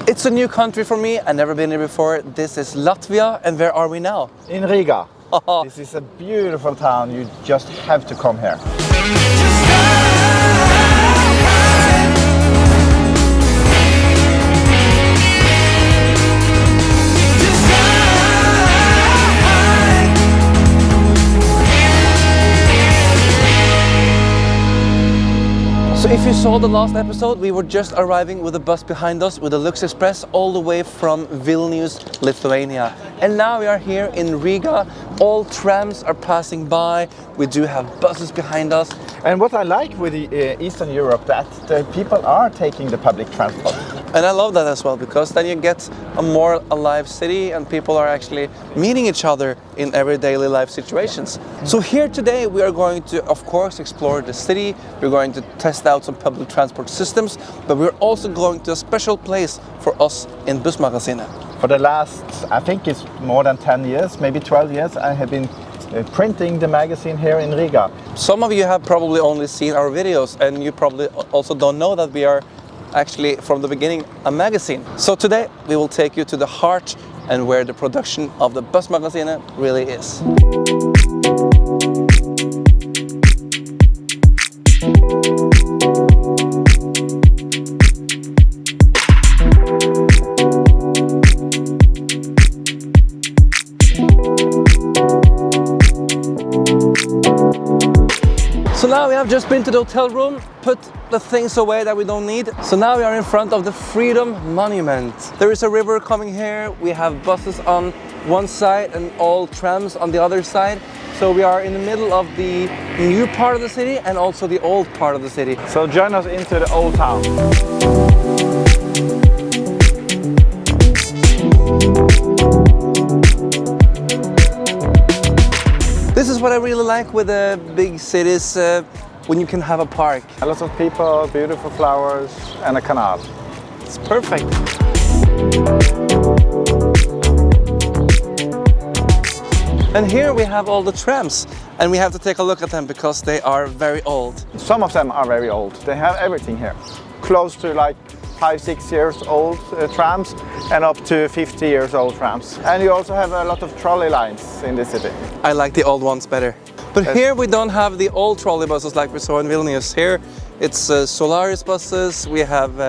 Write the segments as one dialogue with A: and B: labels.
A: It's a new country for me. I've never been here before. This is Latvia, and where are we now?
B: In Riga. This is a beautiful town. You just have to come here.
A: So if you saw the last episode, we were just arriving with a bus behind us with a Lux Express all the way from Vilnius, Lithuania. And now we are here in Riga. All trams are passing by. We do have buses behind us.
B: And what I like with Eastern Europe, that the people are taking the public transport.
A: And I love that as well, because then you get a more alive city and people are actually meeting each other in every daily life situations. So here today we are going to, of course, explore the city. We're going to test out some public transport systems, but we're also going to a special place for us in Bussmagasinet.
B: For the last, I think it's more than 10 years, maybe 12 years, I have been printing the magazine here in Riga.
A: Some of you have probably only seen our videos, and you probably also don't know that we are actually from the beginning a magazine. So today we will take you to the heart and where the production of the Bussmagasinet really is. So now we have just been to the hotel room, put the things away that we don't need. So now we are in front of the Freedom Monument. There is a river coming here. We have buses on one side and all trams on the other side. So we are in the middle of the new part of the city and also the old part of the city.
B: So join us into the old town.
A: This is what I really like with the big cities, when you can have a park.
B: A lot of people, beautiful flowers and a canal.
A: It's perfect. And here we have all the trams, and we have to take a look at them because they are very old.
B: Some of them are very old. They have everything here. Close to like 5-6 years old trams and up to 50 years old trams. And you also have a lot of trolley lines in the city.
A: I like the old ones better. But here we don't have the old trolley buses like we saw in Vilnius. Here it's Solaris buses, we have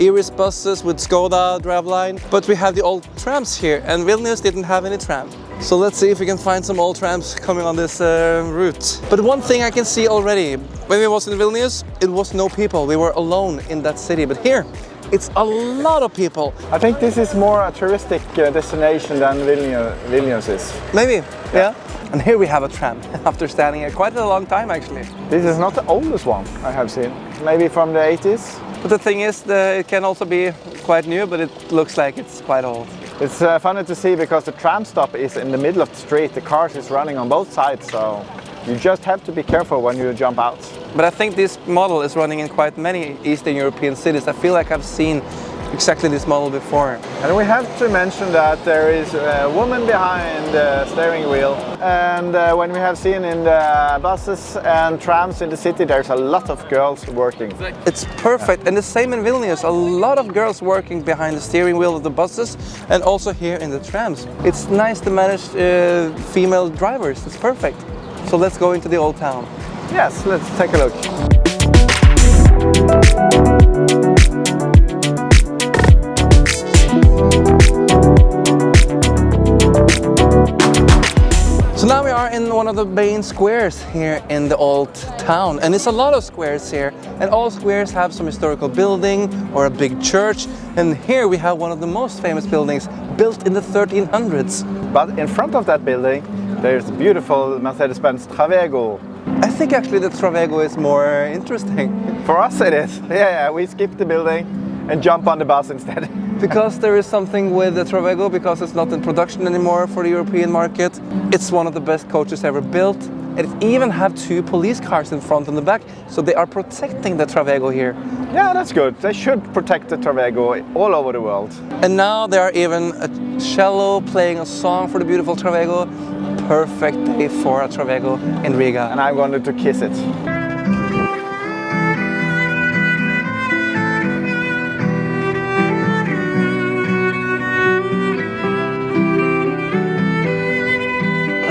A: Iris buses with Skoda driveline, but we have the old trams here, and Vilnius didn't have any tram. So let's see if we can find some old trams coming on this route. But one thing I can see already, when we was in Vilnius, it was no people. We were alone in that city, but here it's a lot of people.
B: I think this is more a touristic destination than Vilnius is.
A: Maybe, yeah. And here we have a tram, after standing here quite a long time actually.
B: This is not the oldest one I have seen. Maybe from the 80s.
A: But the thing is, it can also be quite new, but it looks like it's quite old.
B: It's funny to see because the tram stop is in the middle of the street. The cars is running on both sides, so you just have to be careful when you jump out.
A: But I think this model is running in quite many Eastern European cities. I feel like I've seen exactly this model before.
B: And we have to mention that there is a woman behind the steering wheel. And when we have seen in the buses and trams in the city, there's a lot of girls working.
A: It's perfect. And the same in Vilnius. A lot of girls working behind the steering wheel of the buses and also here in the trams. It's nice to manage female drivers. It's perfect. So let's go into the old town.
B: Yes, let's take a look. So now we are in one of the main squares here in the old town, and it's a lot of squares here, and all squares have some historical building or a big church, and here we have one of the most famous buildings built in the 1300s. But in front of that building there's the beautiful Mercedes-Benz Travego.
A: I think actually the Travego is more interesting.
B: For us it is. Yeah, we skip the building and jump on the bus instead.
A: Because there is something with the Travego, because it's not in production anymore for the European market. It's one of the best coaches ever built. It even have 2 police cars in front and the back, so they are protecting the Travego here.
B: Yeah, that's good. They should protect the Travego all over the world.
A: And now there are even a cello playing a song for the beautiful Travego. Perfect day for a Travego in Riga.
B: And I wanted to kiss it.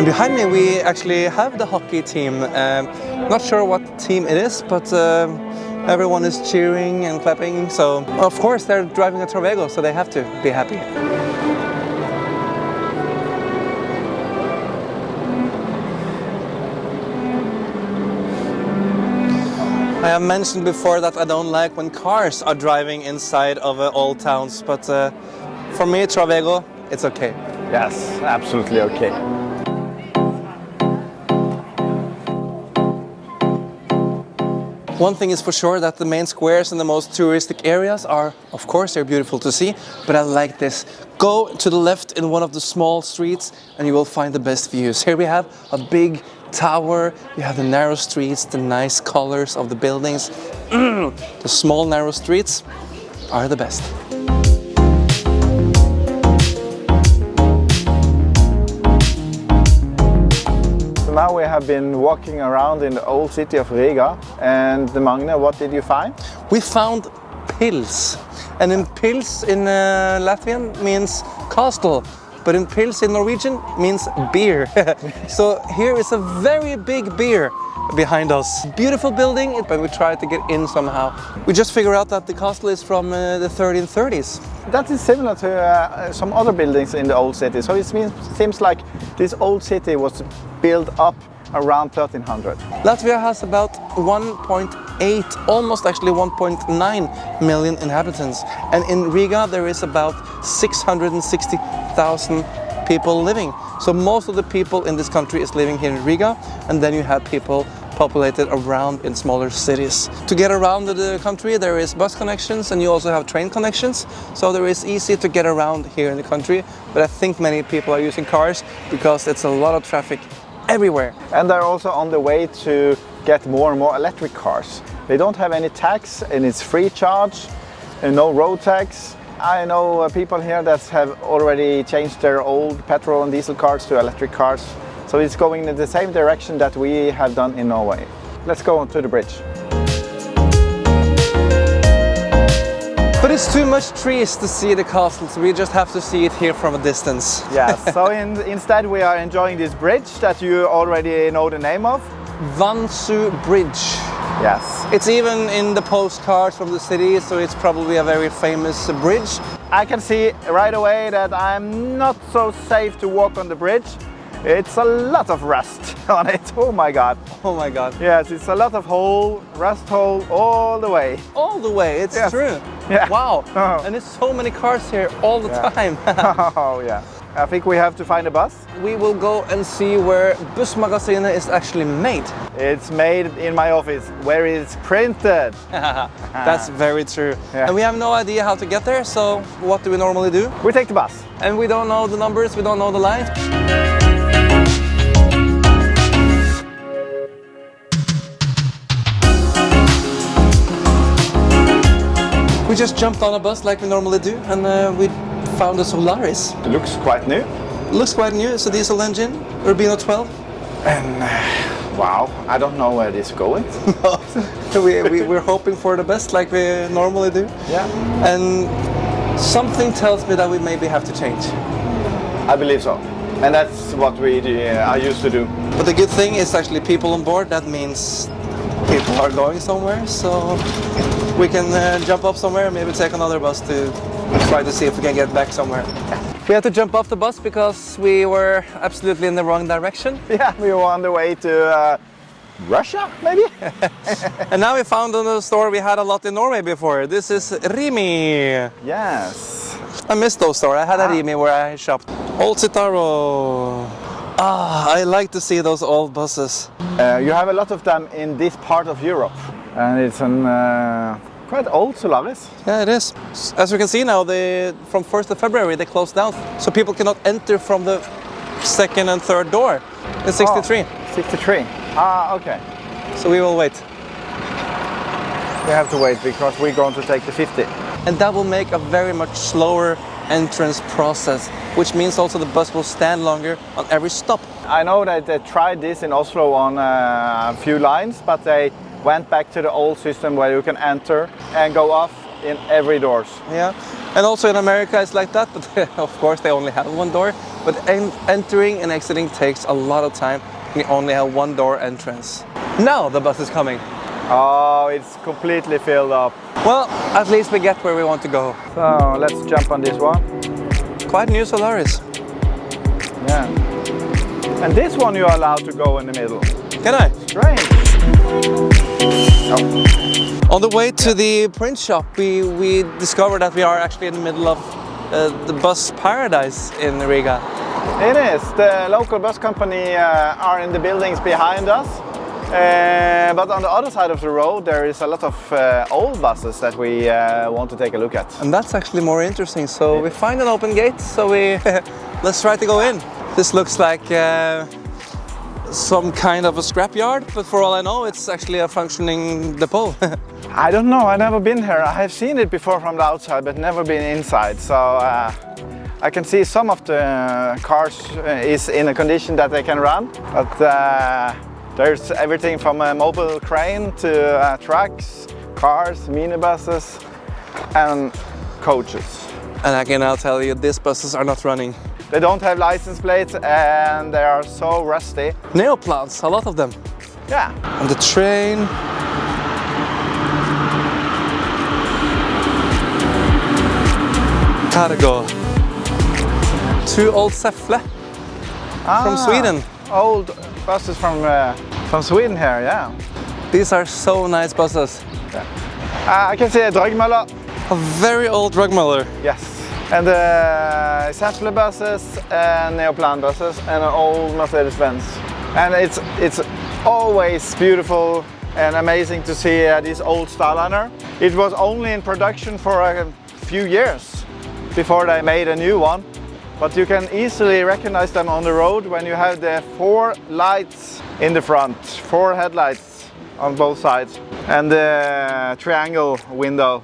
A: And behind me we actually have the hockey team. Not sure what team it is, but everyone is cheering and clapping. So of course they're driving a Travego, so they have to be happy. I have mentioned before that I don't like when cars are driving inside of old towns, but for me, Travego, it's okay.
C: Yes, absolutely okay.
A: One thing is for sure that the main squares and the most touristic areas are, of course, they're beautiful to see, but I like this. Go to the left in one of the small streets and you will find the best views. Here we have a big tower, you have the narrow streets, the nice colors of the buildings. The small narrow streets are the best.
C: Now we have been walking around in the old city of Riga, and Magne, what did you find?
A: We found Pils, and in Pils in Latvian means castle, but in Pils in Norwegian means beer. So here is a very big beer behind us. Beautiful building, but we tried to get in somehow. We just figured out that the castle is from the 1330s.
C: That is similar to some other buildings in the old city, so it seems like this old city was built up around 1300.
A: Latvia has about 1.8, almost actually 1.9 million inhabitants. And in Riga there is about 660,000 people living. So most of the people in this country is living here in Riga, and then you have people populated around in smaller cities. To get around the country there is bus connections and you also have train connections, so there is easy to get around here in the country, but I think many people are using cars because it's a lot of traffic everywhere.
C: And they're also on the way to get more and more electric cars. They don't have any tax and it's free charge and no road tax. I know people here that have already changed their old petrol and diesel cars to electric cars. So it's going in the same direction that we have done in Norway. Let's go on to the bridge.
A: But it's too much trees to see the castle, so we just have to see it here from a distance.
C: Yes, so instead we are enjoying this bridge that you already know the name of.
A: Vansu Bridge.
C: Yes.
A: It's even in the postcards from the city, so it's probably a very famous bridge.
C: I can see right away that I'm not so safe to walk on the bridge. It's a lot of rust on it. Oh my god.
A: Oh my god.
C: Yes, it's a lot of rust hole all the way.
A: All the way, it's true.
C: Yeah.
A: Wow. And there's so many cars here all the time.
C: Oh yeah. I think we have to find a bus.
A: We will go and see where Bussmagasinet is actually made.
C: It's made in my office, where it's printed.
A: That's very true.
C: Yeah.
A: And we have no idea how to get there, so what do we normally do?
C: We take the bus.
A: And we don't know the numbers, we don't know the lines. We just jumped on a bus like we normally do, and we found a Solaris.
C: It looks quite new.
A: Looks quite new. It's a diesel engine, Urbino 12.
C: And wow, I don't know where this is going.
A: We're hoping for the best like we normally do.
C: Yeah.
A: And something tells me that we maybe have to change.
C: I believe so. And that's what I used to do.
A: But the good thing is actually people on board. That means people are going somewhere, so we can jump up somewhere and maybe take another bus to try to see if we can get back somewhere. We had to jump off the bus because we were absolutely in the wrong direction.
C: Yeah, we were on the way to Russia, maybe?
A: And now we found a store we had a lot in Norway before. This is Rimi.
C: Yes.
A: I missed those stores. I had a Rimi where I shopped. Old Citaro. I like to see those old buses.
C: You have a lot of them in this part of Europe. And it's an quite old Solaris.
A: Yeah, it is. As you can see now, from 1st of February they closed down. So people cannot enter from the second and third door. It's 63.
C: Oh, 63. Ah, okay.
A: So we will wait.
C: We have to wait because we're going to take the 50.
A: And that will make a very much slower entrance process, which means also the bus will stand longer on every stop.
C: I know that they tried this in Oslo on a few lines, but they went back to the old system where you can enter and go off in every doors.
A: Yeah, and also in America it's like that, but of course they only have one door. But entering and exiting takes a lot of time. We only have one door entrance. Now the bus is coming.
C: Oh, it's completely filled up.
A: Well, at least we get where we want to go.
C: So let's jump on this one.
A: Quite new Solaris.
C: Yeah. And this one you are allowed to go in the middle.
A: Can I?
C: Strange. Oh.
A: On the way to the print shop, we discovered that we are actually in the middle of the bus paradise in Riga.
C: It is. The local bus company are in the buildings behind us. But on the other side of the road there is a lot of old buses that we want to take a look at.
A: And that's actually more interesting. So we find an open gate, so we let's try to go in. This looks like some kind of a scrapyard, but for all I know it's actually a functioning depot.
C: I don't know, I've never been here. I have seen it before from the outside but never been inside. So I can see some of the cars is in a condition that they can run, but there's everything from a mobile crane to trucks, cars, minibuses and coaches.
A: And I can now tell you, these buses are not running.
C: They don't have license plates and they are so rusty.
A: Neoplans, a lot of them.
C: Yeah.
A: And the train. Cargo. Two old Säffle from Sweden.
C: Old buses from Sweden here, yeah.
A: These are so nice buses.
C: Yeah. I can see a dragmøller.
A: A very old dragmøller.
C: Yes. And Säffle buses and Neoplan buses and an old Mercedes-Benz. And it's always beautiful and amazing to see this old Starliner. It was only in production for a few years before they made a new one. But you can easily recognize them on the road when you have the 4 lights in the front, 4 headlights on both sides, and the triangle window.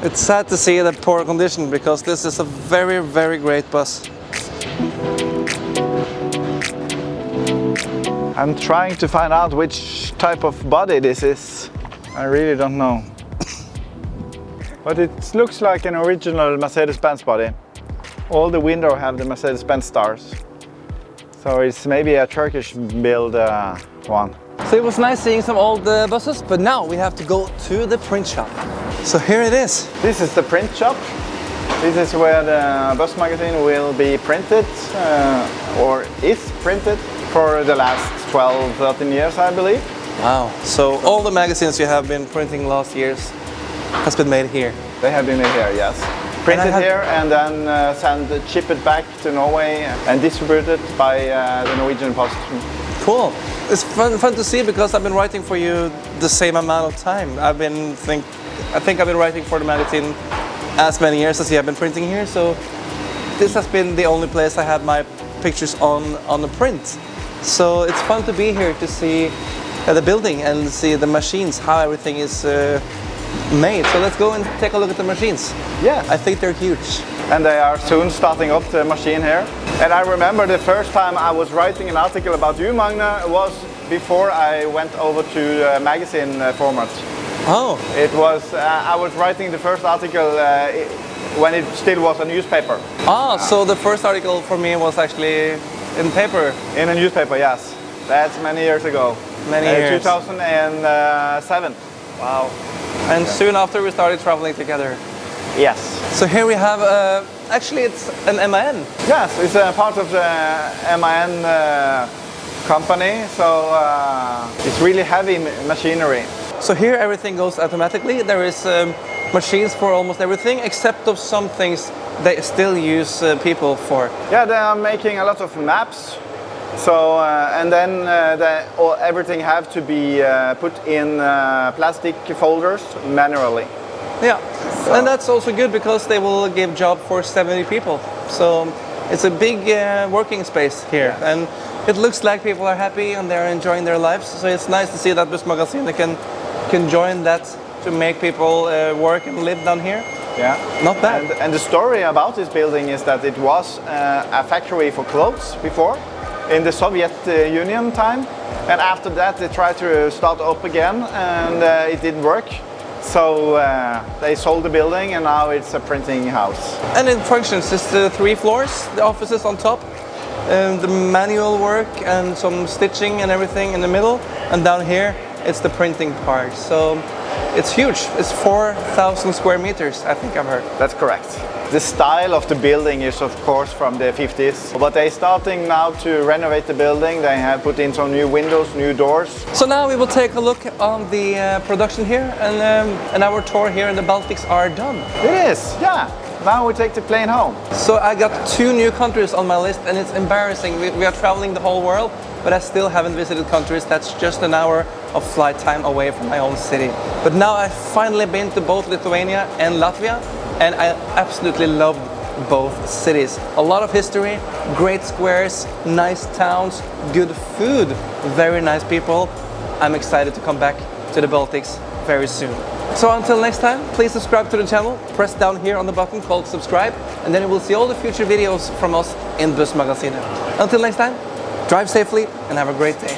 A: It's sad to see the poor condition because this is a very, very great bus.
C: I'm trying to find out which type of body this is. I really don't know. But it looks like an original Mercedes-Benz body. All the windows have the Mercedes-Benz stars. So it's maybe a Turkish build one.
A: So it was nice seeing some old buses, but now we have to go to the print shop. So here it is.
C: This is the print shop. This is where the bus magazine will be printed, or is printed, for the last 12, 13 years, I believe.
A: Wow. So all the magazines you have been printing last years has been made here.
C: They have been made here, yes. Printed here and then ship it back to Norway and distributed by the Norwegian Post.
A: Cool. It's fun to see because I've been writing for you the same amount of time. I think I've been writing for the magazine as many years as you have been printing here. So this has been the only place I had my pictures on the print. So it's fun to be here to see the building and see the machines, how everything is made. So let's go and take a look at the machines.
C: Yeah.
A: I think they're huge.
C: And they are soon starting up the machine here. And I remember the first time I was writing an article about you, Magne, was before I went over to magazine format.
A: Oh.
C: It was, I was writing the first article when it still was a newspaper.
A: Ah, so the first article for me was actually in paper?
C: In a newspaper, yes. That's many years ago.
A: Many years.
C: 2007.
A: Wow. And soon after we started traveling together.
C: Yes.
A: So here we have, actually it's an MAN.
C: Yes, it's a part of the MAN company, so it's really heavy machinery.
A: So here everything goes automatically. There is machines for almost everything, except of some things they still use people for.
C: Yeah, they are making a lot of maps. So and then everything have to be put in plastic folders manually.
A: Yeah, so. And that's also good because they will give job for 70 people. So it's a big working space here, yeah. And it looks like people are happy and they're enjoying their lives. So it's nice to see that Bussmagasinet can join that to make people work and live down here.
C: Yeah,
A: not bad.
C: And the story about this building is that it was a factory for clothes before, in the Soviet Union time, and after that they tried to start up again, and it didn't work. So they sold the building and now it's a printing house.
B: And it functions. It's the 3 floors, the offices on top, the manual work and some stitching and everything in the middle. And down here, it's the printing part. So it's huge. It's 4,000 square meters, I think I've heard.
C: That's correct. The style of the building is of course from the 50s, but they're starting now to renovate the building. They have put in some new windows, new doors.
B: So now we will take a look on the production here, and our tour here in the Baltics are done.
C: It is, yeah. Now we take the plane home.
B: So I got 2 new countries on my list, and it's embarrassing. We are traveling the whole world, but I still haven't visited countries that's just an hour of flight time away from my own city. But now I've finally been to both Lithuania and Latvia, and I absolutely loved both cities. A lot of history, great squares, nice towns, good food, very nice people. I'm excited to come back to the Baltics very soon. So until next time, please subscribe to the channel, press down here on the button called subscribe, and then you will see all the future videos from us in Bussmagasinet. Until next time, drive safely and have a great day.